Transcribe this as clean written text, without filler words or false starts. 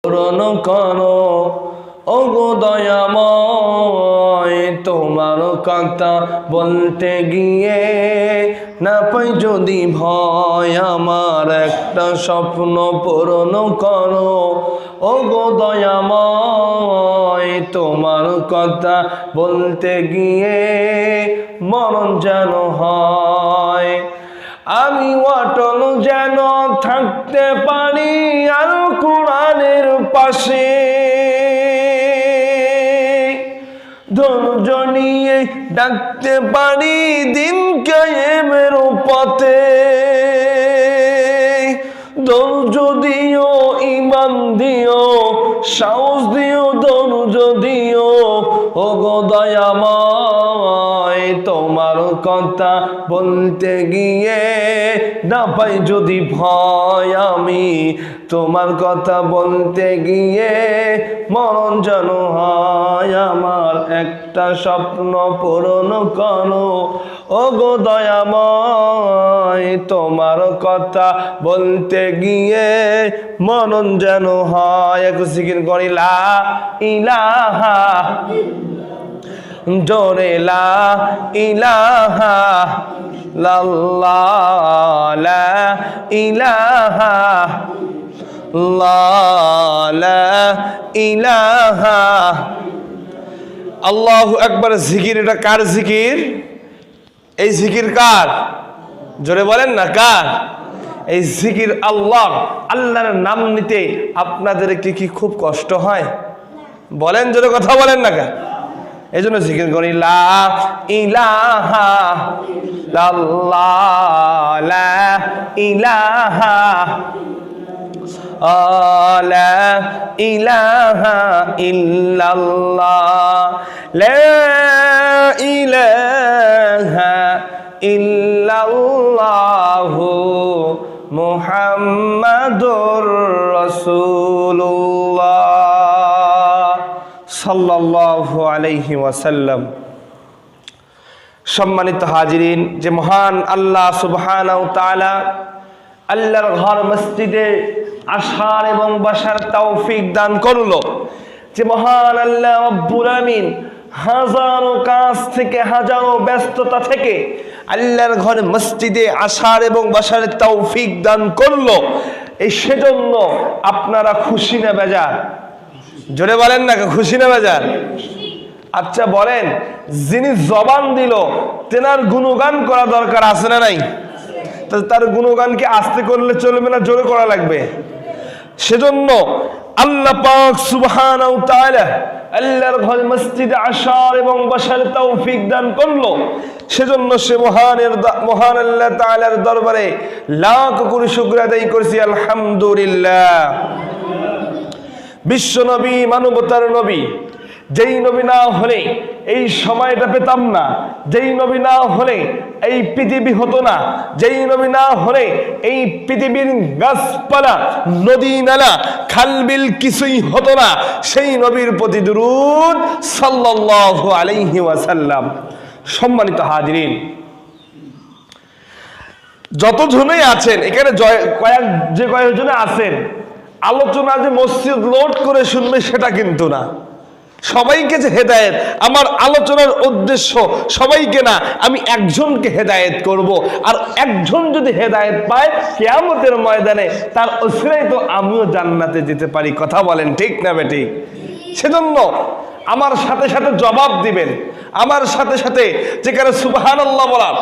পূরণ করো ওগো দয়াময়, তোমার কথা বলতে গিয়ে না পাই যদি ভয়, আমার একটা স্বপ্ন পূরণ করো ওগো দয়াময়, তোমার কথা বলতে গিয়ে মরণ যেন হয়। আমি অটল যেন থাকতে পারি আল কোরআনের পাশে, ধৈর্য নিয়ে ডাকতে পারি দিন কায়েমের পথে। ধৈর্য দিও, ঈমান দিও, সাহস দিও, ধৈর্য দিও ওগো দয়াময়, তোমার কথা বলতে গিয়ে না পাই যদি ভয়, আমি তোমার কথা বলতে গিয়ে মরণ যেন হয়। আমার একটা স্বপ্ন পূরণ করো ওগো দয়াময়, তোমার কথা বলতে গিয়ে মরণ যেন হয়। এক জিকির করি লা ইলাহা, জোরে লা ইলাহা ইল্লাল্লাহ, লা ইলাহা লা ইলাহা। আল্লাহু আকবার জিকির, এটা কার জিকির? এই জিকির কার? জোরে বলেন না কার? এই জিকির আল্লাহ। আল্লাহর নাম নিতে আপনাদের কি খুব কষ্ট হয়? বলেন, জোরে কথা বলেন না কেন? এই জন্য জিকির করি লা ইলাহা ইল্লাল্লাহ, লা ইলাহা লা ইলাহা ইল্লাল্লাহ, লা ইলাহা ইল্লাল্লাহু মুহাম্মাদুর রাসূলুল্লাহ সাল্লাল্লাহু আলাইহি ওয়াসাল্লাম। সম্মানিত হাজিরিন, যে মহান আল্লাহ সুবহানাহু ওয়া তাআলা আল্লাহর ঘর মসজিদে আসার এবং বসার তৌফিক দান করলো, যে মহান আল্লাহ রব্বুল আমিন হাজারো কাজ থেকে, হাজারো ব্যস্ততা থেকে আল্লাহর ঘর মসজিদে আসার এবং বসার তৌফিক দান করলো, এই সেজন্য আপনারা খুশি না বেজার? জোরে বলেন না, খুশি না বেজার? আচ্ছা বলেন, যিনি জবান দিল তেনার গুণগান করা দরকার আছে না নাই? তার গুণগানকে আস্তে করলে চলবে না, জোরে করা লাগবে। সেজন্য আল্লাহ পাক সুবহানাহু ওয়া তাআলা আল্লাহর ঘর মসজিদে আসার এবং বসার তৌফিক দান করলো। সেজন্য সে মহান আল্লাহ তাআলার দরবারে লাখ কোটি শুকর আদায় করছি, আলহামদুলিল্লাহ। বিশ্ব নবী, মানবতার নবী, যেই নবী না হলে এই সময়টা পেতাম না, যেই নবী না হলে এই পৃথিবী হতো না, যেই নবী না হলে এই পৃথিবীর গাছপালা, নদী নালা, খালবিল কিছুই হতো না, সেই নবীর প্রতি দুরূদ সাল্লাল্লাহু আলাইহি ওয়াসাল্লাম। সম্মানিত হাজিরিন, যতজনেই আছেন এখানে, কয়েকজনে আছেন, আলোচনা যে মসজিদ লোড করে শুনবে সেটা কিন্তু না। সবাইকে যে হেদায়েত, আমার আলোচনার উদ্দেশ্য সবাইকে না, আমি একজনকে হেদায়েত করব। আর একজন যদি হেদায়েত পায় কিয়ামতের ময়দানে, তার ওসিলায় তো আমিও জান্নাতে যেতে পারি। কথা বলেন ঠিক না বেঠিক? সেজন্য আমার সাথে সাথে জবাব দিবেন, আমার সাথে সাথে যেখানে সুবহানাল্লাহ বলার